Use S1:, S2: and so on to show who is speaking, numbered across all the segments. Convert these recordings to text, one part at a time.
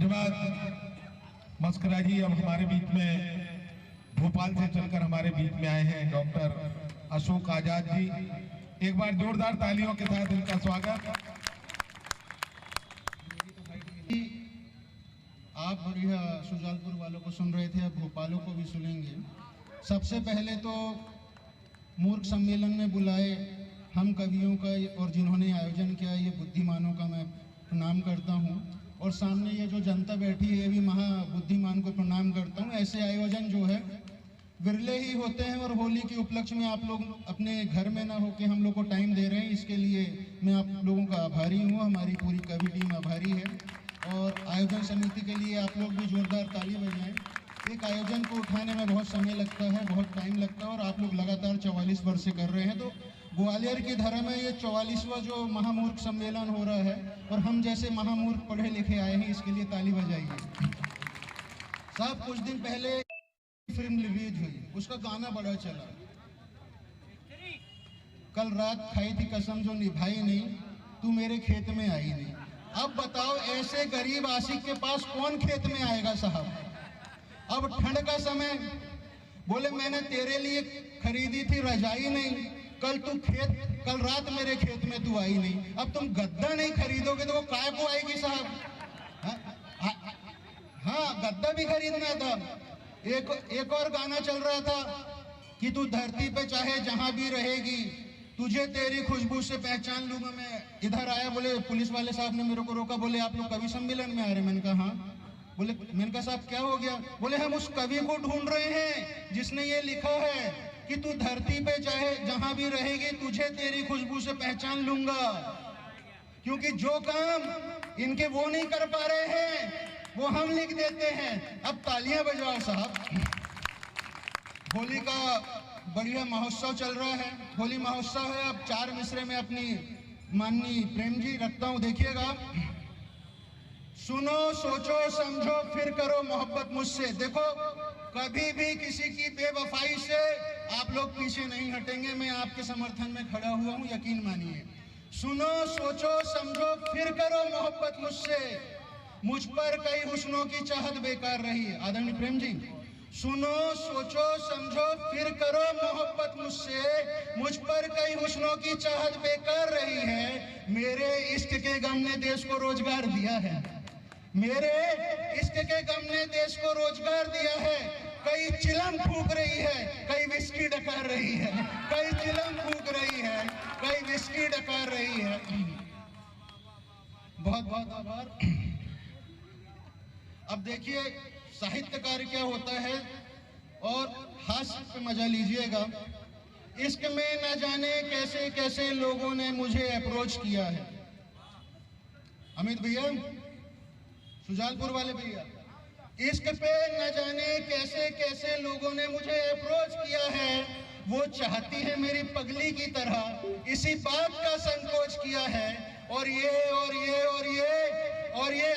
S1: धन्यवाद मस्करा जी। अब हमारे बीच में भोपाल से चलकर हमारे बीच में आए हैं डॉक्टर अशोक आजाद जी। एक बार जोरदार तालियों के साथ इनका स्वागत।
S2: आप बढ़िया शुजालपुर वालों को सुन रहे थे, अब भोपालों को भी सुनेंगे। सबसे पहले तो मूर्ख सम्मेलन में बुलाए हम कवियों का और जिन्होंने आयोजन किया ये बुद्धिमानों का मैं प्रणाम करता हूँ, और सामने ये जो जनता बैठी है ये भी महाबुद्धिमान को प्रणाम करता हूँ। ऐसे आयोजन जो है विरले ही होते हैं, और होली के उपलक्ष्य में आप लोग अपने घर में ना होके हम लोग को टाइम दे रहे हैं, इसके लिए मैं आप लोगों का आभारी हूँ। हमारी पूरी कवि टीम आभारी है, और आयोजन समिति के लिए आप लोग भी जोरदार ताली बजाएं। एक आयोजन को उठाने में बहुत समय लगता है, बहुत टाइम लगता है, और आप लोग लगातार 44 वर्ष से कर रहे हैं। तो ग्वालियर की धरा में ये 44वां जो महामूर्ख सम्मेलन हो रहा है, और हम जैसे महामूर्ख पढ़े लिखे आए हैं, इसके लिए ताली बजाइए। साहब, कुछ दिन पहले फिल्म रिलीज हुई, उसका गाना बड़ा चला, कल रात खाई थी कसम जो निभाई नहीं, तू मेरे खेत में आई नहीं। अब बताओ, ऐसे गरीब आशिक के पास कौन खेत में आएगा साहब। अब ठंड का समय, बोले मैंने तेरे लिए खरीदी थी रजाई नहीं, कल रात मेरे खेत में तू आई नहीं। अब तुम गद्दा नहीं खरीदोगे तो वो काय को आएगी साहब। हाँ, गद्दा भी खरीदना था। एक और गाना चल रहा था कि तू धरती पे चाहे जहां भी रहेगी, तुझे तेरी खुशबू से पहचान लूंगा मैं। इधर आया, बोले पुलिस वाले साहब ने मेरे को रोका, बोले आप लोग कवि सम्मेलन में आ रहे। मैंने कहा हाँ। बोले, मैंने कहा साहब क्या हो गया? बोले हम उस कवि को ढूंढ रहे हैं जिसने ये लिखा है कि तू धरती पे चाहे जहां भी रहेगी, तुझे तेरी खुशबू से पहचान लूंगा। क्योंकि जो काम इनके वो नहीं कर पा रहे हैं वो हम लिख देते हैं। अब तालियां बजाओ साहब। होली का बढ़िया महोत्सव चल रहा है, होली महोत्सव है। अब 4 मिसरे में अपनी माननीय प्रेम जी रखता हूं, देखिएगा। सुनो, सोचो, समझो, फिर करो मोहब्बत मुझसे। देखो, कभी भी किसी की बेवफाई से आप लोग पीछे नहीं हटेंगे। मैं आपके समर्थन में खड़ा हुआ हूं, यकीन मानिए। सुनो, सोचो, समझो, फिर करो मोहब्बत मुझसे। मुझ पर कई हुस्नों की चाहत बेकार रही है। आदरणीय प्रेम जी, सुनो, सोचो, समझो, फिर करो मोहब्बत मुझसे। मुझ पर कई हुस्नों की चाहत बेकार रही है। मेरे इश्क के गम ने देश को रोजगार दिया है। मेरे इश्क के गम ने देश को रोजगार दिया है। कई चिलम फूक रही है, कई विस्की डकार रही है। कई चिलम फूक रही है, कई विस्की डकार रही है। बहुत बहुत आभार। अब देखिए साहित्यकार क्या होता है, और हास्य पे मजा लीजिएगा। इश्क में न जाने कैसे कैसे लोगों ने मुझे अप्रोच किया है। अमित भैया, शुजालपुर वाले भैया, इश्क पे न जाने कैसे कैसे लोगों ने मुझे अप्रोच किया है। वो चाहती है मेरी पगली की तरह, इसी बात का संकोच किया है। और ये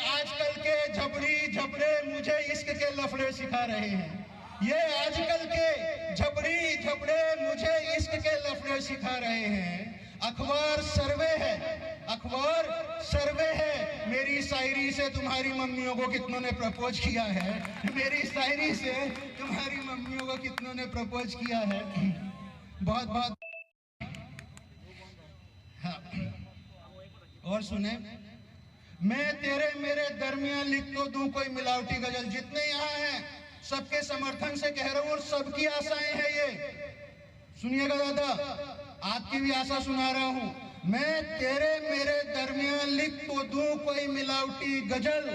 S2: आजकल के झपड़े मुझे इश्क के लफड़े सिखा रहे हैं। ये आजकल के झपड़े मुझे इश्क के लफड़े सिखा रहे हैं। अखबार सर्वे है, मेरी शायरी से तुम्हारी मम्मियों को कितनों ने प्रपोज किया है। मेरी शायरी से तुम्हारी मम्मियों को कितनों ने प्रपोज किया है। बहुत बहुत हाँ। और सुने, मैं तेरे मेरे दरमियान लिख तो दूं कोई मिलावटी गजल। जितने यहाँ हैं सबके समर्थन से कह रहा हूँ, और सबकी आशाएं हैं ये। सुनिएगा दादा, आपकी भी आशा सुना रहा हूँ। मैं तेरे मेरे दरमियान लिख तो दूं कोई मिलावटी गजल।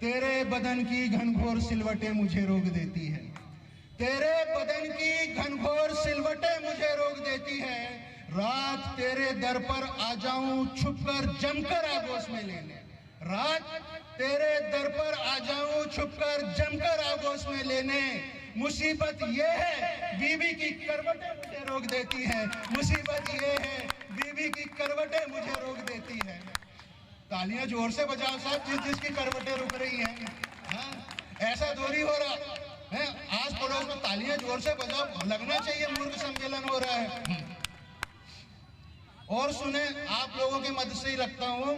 S2: तेरे बदन की घनघोर सिलवटें मुझे रोक देती है। तेरे बदन की घनघोर सिलवटें मुझे रोक देती है। रात तेरे दर पर आ जाऊं छुपकर जमकर आगोश में लेने। रात तेरे दर पर आ जाऊं छुपकर जमकर आगोश में लेने। मुसीबत ये है बीवी की करवटें मुझे रोक देती है। मुसीबत ये है बीवी की करवटें मुझे रोक देती है। तालियां जोर से बजाओ साहब, जिसकी करवटें रुक रही हैं। हाँ, ऐसा दोरी हो रहा है, आस पड़ोस में तालियां जोर से बजाओ, लगना चाहिए मूर्ख सम्मेलन हो रहा है। और सुने, आप लोगों के मदद से ही रखता हूं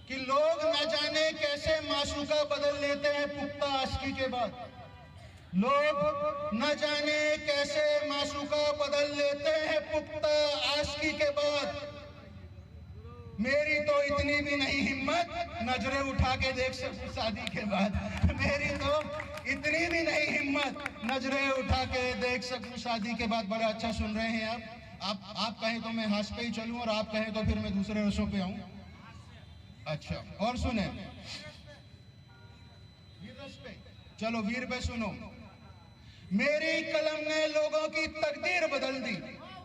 S2: कि लोग न जाने कैसे मासूम मासूका बदल लेते हैं पुख्ता आशिकी के बाद। लोग न जाने कैसे मासूका बदल लेते हैं पुख्ता आशिकी के बाद। मेरी तो इतनी भी नहीं हिम्मत, नजरें उठा के देख सकूं शादी के बाद। मेरी तो इतनी भी नहीं हिम्मत, नजरें उठा के देख सकूं शादी के बाद। बड़ा अच्छा सुन रहे हैं आप कहें तो मैं हास्य पे ही चलूं और आप कहें तो फिर मैं दूसरे रसों पे आऊं। अच्छा, और सुने, वीर रस पे चलो, वीर पे सुनो। मेरी कलम ने लोगों की तकदीर बदल दी।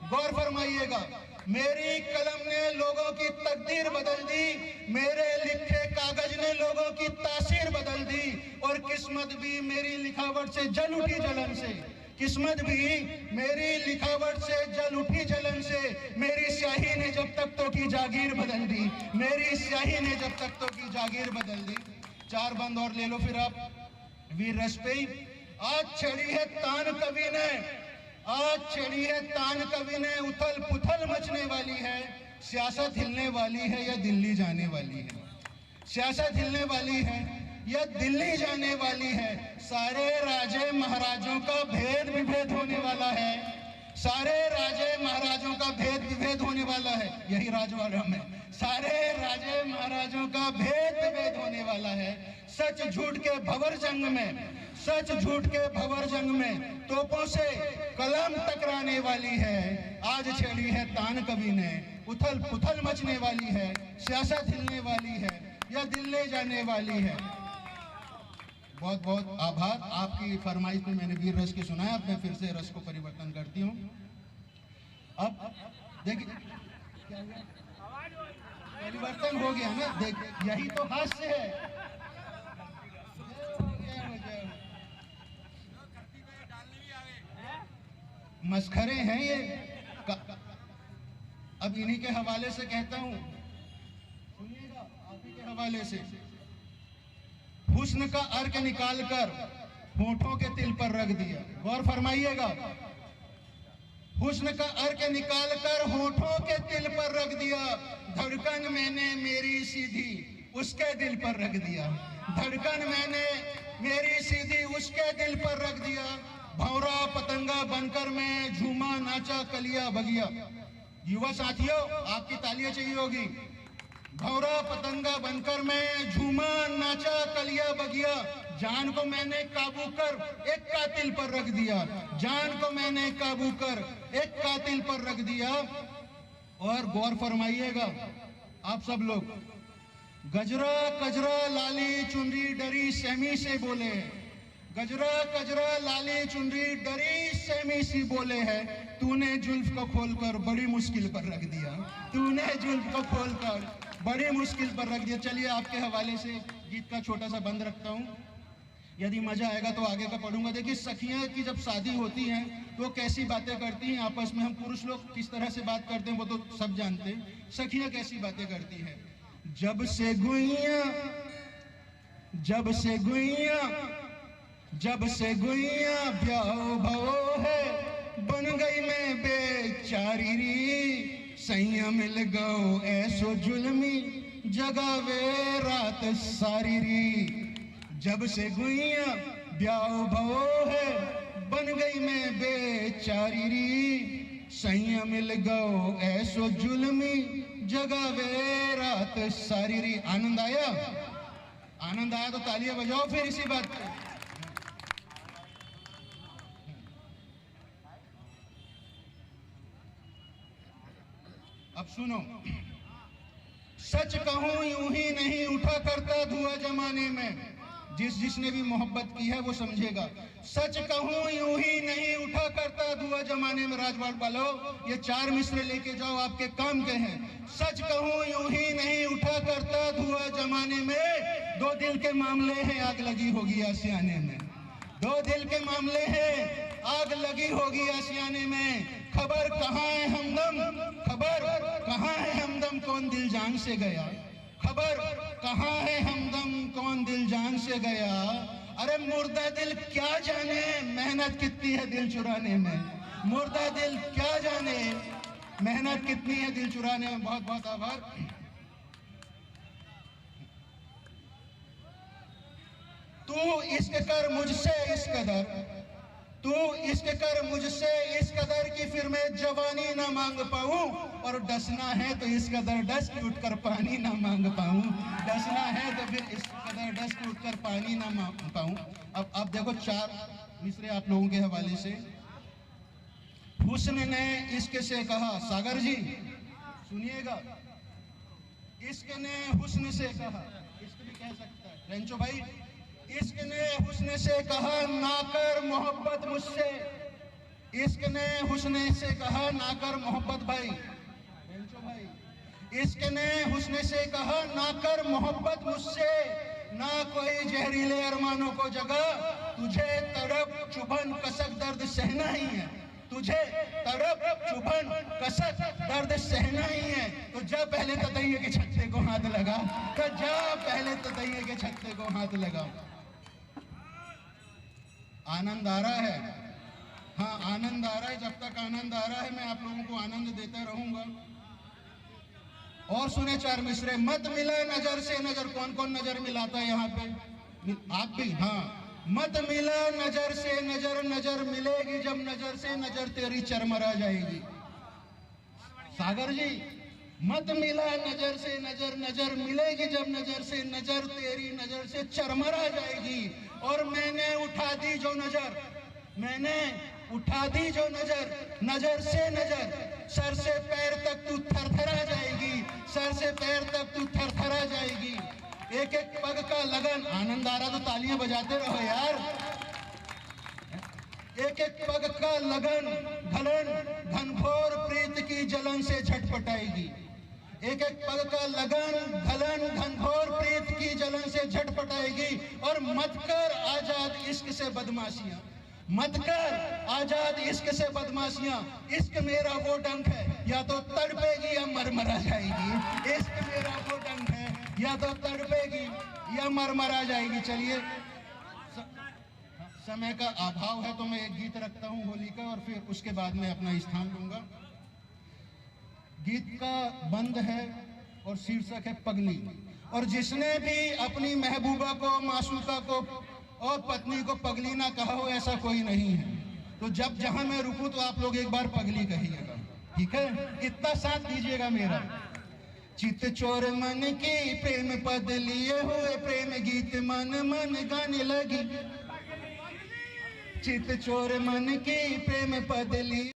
S2: गौर फरमाइएगा, मेरी कलम ने लोगों की तकदीर बदल दी, मेरे लिखे कागज ने लोगों की तासीर बदल दी। और किस्मत भी मेरी लिखावट से जल उठी जलन से, किस्मत भी मेरी लिखावट से जल उठी जलन से। मेरी स्याही ने जब तक तो की जागीर बदल दी, मेरी स्याही ने जब तक तो की जागीर बदल दी। चार बंद और ले लो फिर आप वीर रस पे। आज छड़ी है तान कवि ने, आज छड़ी है तान कवि ने, उथल पुथल मचने वाली है। सियासत हिलने वाली है या दिल्ली जाने वाली है, सियासत हिलने वाली है या दिल्ली जाने वाली है। सारे राजे महाराजों का भेद विभेद होने वाला है, सारे राजे महाराजों का भेद विभेद होने वाला है। यही राजवाड़ा में सारे राजे महाराजों का भेद विभेद होने वाला है। सच झूठ के भंवर जंग में, सच झूठ के भंवर जंग में तोपों से कलम टकराने वाली है। आज छेड़ी है तान कवि ने, उथल पुथल मचने वाली है। सियासत हिलने वाली है या दिल्ली जाने वाली है। बहुत बहुत आभार, आपकी फरमाइश पे मैंने वीर रस की सुनाया। अब मैं फिर से रस को परिवर्तन करती हूँ। अब देखिए परिवर्तन हो गया ना, देख यही तो हास्य है। मस्खरे हैं ये। अब इन्हीं के हवाले से कहता हूं, सुनिएगा, आप ही के हवाले से। हुस्न का अर्क निकालकर होठों के तिल पर रख दिया। गौर फरमाइएगा, हुस्न का अर्क निकालकर होठों के तिल पर रख दिया। धड़कन मैंने मेरी सीधी उसके दिल पर रख दिया, धड़कन मैंने मेरी सीधी उसके दिल पर रख दिया। भौरा पतंगा बनकर मैं झूमा नाचा कलिया बगिया। युवा साथियों, आपकी तालियां चाहिए होगी। भौरा पतंगा बनकर मैं झूमा नाचा कलिया बगिया। जान को मैंने काबू कर एक कातिल पर रख दिया, जान को मैंने काबू कर एक कातिल पर रख दिया। और गौर फरमाइएगा आप सब लोग, गजरा कजरा लाली चुनरी डरी सहमी से बोले, गजरा कजरा लाली चुनरी डरी सहमी सी बोले है। तूने जुल्फ को खोलकर बड़ी मुश्किल पर रख दिया, तूने जुल्फ को खोलकर बड़ी मुश्किल पर रख दिया। चलिए आपके हवाले से गीत का छोटा सा बंद रखता हूँ, यदि मजा आएगा तो आगे का पढ़ूंगा। देखिए सखियां की जब शादी होती है तो कैसी बातें करती हैं आपस में। हम पुरुष लोग किस तरह से बात करते हैं वो तो सब जानते हैं, सखियां कैसी बातें करती हैं। जब से गुइया, जब से गुइया, जब से गुइया ब्याहो भवो है, बन गई मैं बेचारी री। सैया मिल गओ ऐसो जुल्मी, जगावे रात सारी री। जब से गुइया ब्याहो भवो है, बन गई मैं बेचारी री। सैया मिल गओ ऐसो जुल्मी, जगावे रात सारी री। आनंद आया? आनंद आया तो तालियां बजाओ फिर इसी बात पे। अब सुनो, सच कहूं यूं ही नहीं उठा करता धुआं जमाने में। जिसने भी मोहब्बत की है वो समझेगा। सच कहूं यूं ही नहीं उठा करता धुआं जमाने में। राजवाड़ वालों, ये चार मिसरे लेके जाओ, आपके काम के हैं। सच कहूं यूं ही नहीं उठा करता धुआं जमाने में। दो दिल के मामले हैं, आग लगी होगी आशियाने में। दो दिल के मामले हैं, आग लगी होगी आशियाने में। खबर कहाँ है हमदम, खबर कहाँ है हमदम, कौन दिल जान से गया। खबर कहाँ है हमदम, कौन दिल जान से गया। अरे मुर्दा दिल क्या जाने मेहनत कितनी है दिल चुराने में। मुर्दा दिल क्या जाने मेहनत कितनी है दिल चुराने में। बहुत बहुत आभार। तू इश्क कर मुझसे इस कदर, तू इश्क कर मुझसे इस कदर कि फिर मैं जवानी ना मांग पाऊं, और डसना है तो इस कदर डस कि उठकर पानी ना मांग पाऊं, डसना है तो फिर इस कदर डस कि उठकर पानी ना मांग पाऊं। अब देखो 4 मिसरे आप लोगों के हवाले से। हुस्न ने इश्क से कहा, सागर जी सुनिएगा, इश्क ने हुस्न से कहा, इश्क भी कह सकता है रेंचो भाई, इश्क ने हुस्न से कहा ना कर मोहब्बत मुझसे, इश्क ने हुस्न से कहा ना कर मोहब्बत भाई रेंचो भाई, इश्क ने हुस्न से कहा ना कर मोहब्बत मुझसे, ना कोई जहरीले अरमानों को जगा, तुझे तड़प चुभन कसक दर्द सहना ही है, तुझे तड़प चुभन कसक दर्द सहना ही है। तो जा पहले ततैये के छत्ते को हाथ लगा, तो जा पहले ततैये के छत्ते को हाथ लगा। आनंद आ रहा है? हाँ आनंद आ रहा है। जब तक आनंद आ रहा है मैं आप लोगों को आनंद देता रहूंगा। और सुने 4 मिसरे। मत मिला नजर से नजर, कौन कौन नजर मिलाता है यहाँ पे? आप भी? हाँ। मत मिला नजर से नजर, नजर मिलेगी जब नजर से नजर तेरी चरमरा जाएगी। सागर जी, मत मिला नजर से नजर, नजर मिलेगी जब नजर से नजर तेरी नजर से चरमरा जाएगी। और मैंने उठा दी जो नजर, मैंने उठा दी जो नजर, नजर से नजर, सर से पैर तक तू थरथरा जाएगी, सर से पैर तक तू थरथरा जाएगी। एक एक पग का लगन, आनंद आ रहा तो तालियां बजाते रहो यार। एक एक पग का लगन घलन घनघोर प्रीत की जलन से झटपटाएगी, एक एक पग का लगन घलन घनघोर प्रीत की जलन से झटपटाएगी। और मत कर आजाद इश्क से बदमाशियां, मत कर आजाद इश्क से बदमाशियां, इश्क मेरा वो डंक है या तो तड़पेगी या मरमरा जाएगी, इश्क मेरा वो डंक है या तो तड़पेगी या मरमरा जाएगी। चलिए समय का अभाव है तो मैं एक गीत रखता हूं होली का, और फिर उसके बाद में अपना स्थान लूंगा। गीत का बंद है और शीर्षक है पगली। और जिसने भी अपनी महबूबा को, मासूका को और पत्नी को पगली ना कहा हो, ऐसा कोई नहीं है। तो जब जहां मैं रुकूं तो आप लोग एक बार पगली कहिएगा, ठीक है? इतना साथ दीजिएगा मेरा। चित चोर मन की प्रेम पद लिए हुए, प्रेम गीत मन मन गाने लगी। चित चोर मन की प्रेम पद लिए